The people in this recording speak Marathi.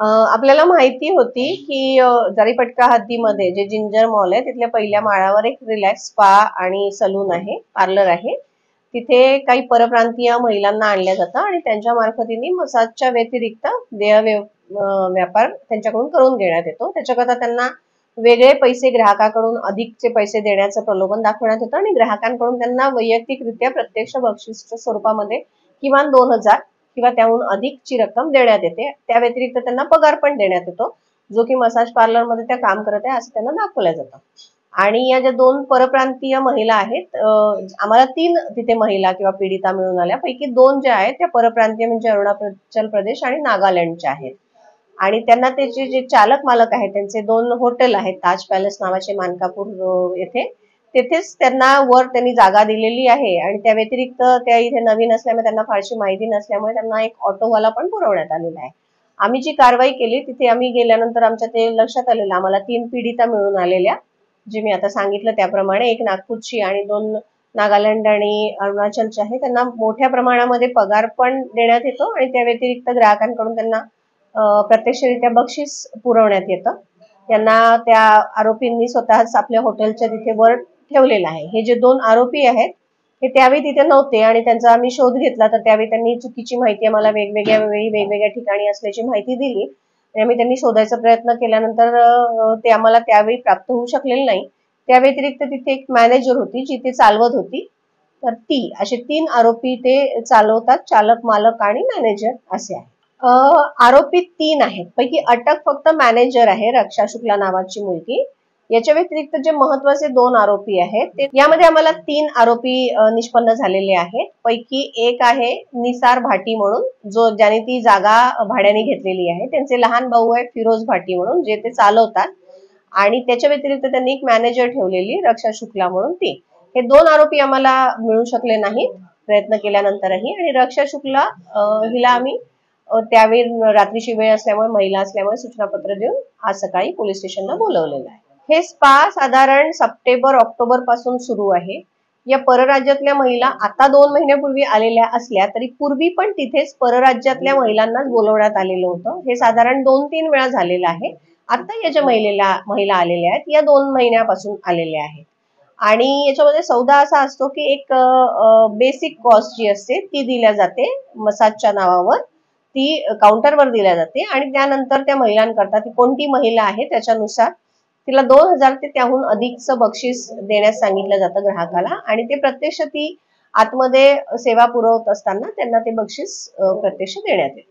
आपल्याला माहिती होती की जरीपटका हद्दीमध्ये जे जिंजर मॉल आहे तिथल्या पहिल्या माळावर एक रिलॅक्स स्पा आणि सलून आहे, पार्लर आहे. तिथे काही परप्रांतीय महिलांना आणल्या जातं आणि त्यांच्या मार्फतीने मसाजच्या व्यतिरिक्त व्यापार त्यांच्याकडून करून घेण्यात येतो. त्याच्याकरता त्यांना वेगळे पैसे ग्राहकाकडून अधिकचे पैसे देण्याचं प्रलोभन दाखवण्यात येतं आणि ग्राहकांकडून त्यांना वैयक्तिकरित्या प्रत्यक्ष बक्षीसच्या स्वरूपामध्ये किमान 2000 किंवा त्याहून अधिकची रक्कम देण्यात येते. त्या व्यतिरिक्त त्यांना पगार पण देण्यात येतो, जो की मसाज पार्लर मध्ये त्या काम करत आहे असं त्यांना दाखवलं जातं. आणि या ज्या 2 परप्रांतीय महिला आहेत, आम्हाला 3 तिथे महिला किंवा पीडिता मिळून आल्या. पैकी 2 ज्या आहेत त्या परप्रांतीय म्हणजे अरुणाचल प्रदेश आणि नागालँडच्या आहेत. आणि त्यांना त्याचे जे चालक मालक आहेत त्यांचे 2 हॉटेल आहेत, ताज पॅलेस नावाचे मानकापूर येथे. तेथेच त्यांना वर त्यांनी जागा दिलेली आहे आणि त्या व्यतिरिक्त त्या इथे नवीन असल्यामुळे त्यांना फारशी माहिती नसल्यामुळे त्यांना एक ऑटोवाला पण पुरवण्यात आलेला आहे. आम्ही जी कारवाई केली तिथे आम्ही गेल्यानंतर आमच्या ते लक्षात आलेलं, आम्हाला 3 पीडिता मिळून आलेल्या, जे मी आता सांगितलं त्याप्रमाणे. एक नागपूरची आणि 2 नागालँड आणि अरुणाचलच्या आहे. त्यांना मोठ्या प्रमाणामध्ये पगार पण देण्यात येतो आणि त्या व्यतिरिक्त ग्राहकांकडून त्यांना प्रत्यक्षरित्या बक्षीस पुरवण्यात येतं. त्यांना त्या आरोपींनी स्वतःच आपल्या हॉटेलच्या तिथे वर ठेवलेलं आहे. हे जे 2 आरोपी आहेत हे त्यावेळी तिथे नव्हते आणि त्यांचा आम्ही शोध घेतला तर त्यावेळी त्यांनी चुकीची माहिती आम्हाला वेगवेगळ्या वेळी वेगवेगळ्या ठिकाणी असल्याची माहिती दिली आणि आम्ही त्यांनी शोधायचा प्रयत्न केल्यानंतर ते आम्हाला त्यावेळी प्राप्त होऊ शकलेलं नाही. त्या व्यतिरिक्त तिथे एक मॅनेजर होती जी ते चालवत होती. तर ती असे 3 आरोपी ते चालवतात, चालक मालक आणि मॅनेजर असे आहे. आरोपी 3 आहेत, पैकी अटक फक्त मॅनेजर आहे, रक्षा शुक्ला नावाची मुलगी. याच्या व्यतिरिक्त जे महत्वाचे 2 आरोपी आहेत ते यामध्ये आम्हाला 3 आरोपी निष्पन्न झालेले आहेत. पैकी एक आहे निसार भाटी म्हणून, जो ज्याने ती जागा भाड्याने घेतलेली आहे. त्यांचे लहान भाऊ आहे फिरोज भाटी म्हणून, जे ते चालवतात. आणि त्याच्या व्यतिरिक्त त्यांनी एक मॅनेजर ठेवलेली रक्षा शुक्ला म्हणून ती. हे 2 आरोपी आम्हाला मिळू शकले नाहीत प्रयत्न केल्यानंतरही. आणि रक्षा शुक्ला हिला आम्ही त्यावेळी रात्रीची वेळ असल्यामुळे, महिला असल्यामुळे सूचनापत्र देऊन आज सकाळी पोलीस स्टेशनला बोलवलेलं आहे. हे स्पा साधारण सप्टेंबर ऑक्टोबर पासून सुरू आहे. या परराज्यातल्या महिला आता 2 महिन्यापूर्वी आलेल्या असल्या तरी पूर्वी पण तिथेच परराज्यातल्या महिलांनाच बोलवण्यात आलेलं होतं. हे साधारण 2-3 वेळा झालेलं आहे. आता या ज्या महिला आलेल्या आहेत या 2 महिन्यापासून आलेल्या आहेत. आणि याच्यामध्ये सौदा असा असतो की एक बेसिक कॉस्ट जी असते ती दिल्या जाते मसाजच्या नावावर, ती काउंटरवर दिल्या जाते आणि त्यानंतर त्या महिलांकरता, ती कोणती महिला आहे त्याच्यानुसार तिला 2000 ते त्याहून अधिकचं बक्षीस देण्यास सांगितलं जातं ग्राहकाला. आणि ते प्रत्यक्ष ती आतमध्ये सेवा पुरवत असताना त्यांना ते बक्षीस प्रत्यक्ष देण्यात येते.